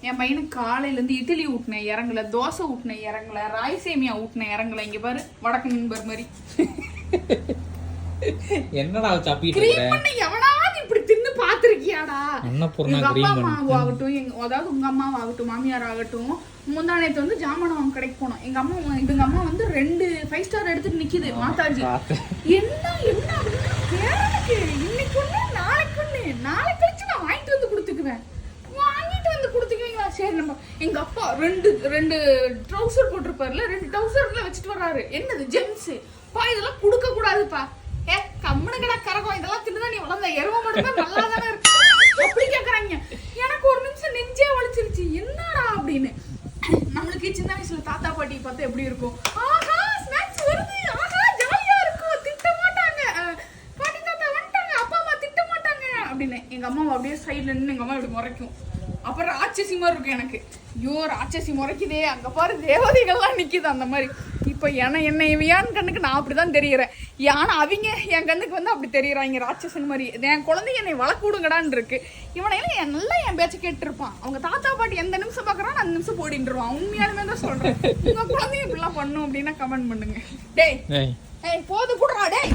என் பையனுக்கு காலையில இருந்து இட்லி ஊட்டின இறங்கல, தோசை ஊட்டின இறங்கல, ராய் சேமியா ஊட்டின இறங்கல. இங்க பாரு வடக்கு நண்பர் மாதிரி. என்னடா சாப்பிட்டு கிரீம் பண்ண எவனாவது இப்படி தின்னு பாத்திருக்கியாடா? அன்னபூர்ணா அப்பா கிரீம் அம்மாவாகட்டும், அதாவது உங்க அம்மாவாகட்டும், மாமியார் ஆகட்டும், முந்தானத்து வந்து ஜாமான் கடைக்கு போனோம். எங்க அம்மா வந்து 2 5 ஸ்டார் எடுத்துட்டு நிக்குது. மாதாஜி என்ன என்ன பேரனுக்கு இன்னைக்கு ஒண்ணு நாளைக்கு ஒண்ணு, நாளை கழிச்சு நான் வாங்கிட்டு வந்து கொடுத்துக்குவேன், வாங்கிட்டு வந்து கொடுத்துக்குவீங்களா? சரி. நம்ம எங்க அப்பா ரெண்டு ட்ரௌசர் போட்டிருப்பாருல, 2 ட்ரௌசர்ல வச்சுட்டு வர்றாரு. என்னது ஜெம்ஸ் பா, இதெல்லாம் கொடுக்க கூடாதுப்பா. கம்முனுங்கடா கரகம், இதெல்லாம் தின்னுதான் நீ வளர்ந்த எருவ மட்டும் நல்லா தானே இருக்கு அப்படி கேக்குறாங்க. எனக்கு ஒரு நிமிஷம் நெஞ்சே வலிச்சிருச்சு, என்னடா அப்படின்னு. நம்மளுக்கு சின்ன வயசுல தாத்தா பாட்டி பார்த்தா எப்படி இருக்கும்? ஆஹா ஸ்நாக்ஸ் வருது, ஆஹா ஜாலியா இருக்கும், திட்ட மாட்டாங்க, பாட்டி தாத்தா வந்துட்டாங்க, அப்பா அம்மா திட்ட மாட்டாங்க அப்படின்னு. எங்க அம்மா அப்படியே சைட்ல நின்று எங்க அம்மா இப்படி முறைக்கும். அப்புறம் ராட்சசி மாதிரி இருக்கும் எனக்கு. ஐயோ ராட்சசி முறைக்குதே, அங்க பாரு தேவதைகள்லாம் நிக்குது அந்த மாதிரி. இப்ப என்னை இவையான் கண்ணுக்கு நான் அப்படிதான் தெரியுறேன். ஆனா அவங்க என் கண்ணுக்கு வந்து அப்படி தெரியுறாங்க ராட்சசன் மாதிரி. என் குழந்தைங்க என்னை வளர்க்க விடுங்கடான்னு இருக்கு. இவனையெல்லாம் நல்லா என் பேச்ச கேட்டு இருப்பான். அவங்க தாத்தா பாட்டி எந்த நிமிஷம் பாக்குறான் அந்த நிமிஷம் போடிட்டுருவான். உண்மையாலுமே தான் சொல்றேன். உங்க குழந்தைங்க இப்படிலாம் பண்ணும் அப்படின்னா கமெண்ட் பண்ணுங்க. டேய் போது கூடுறா டேய்.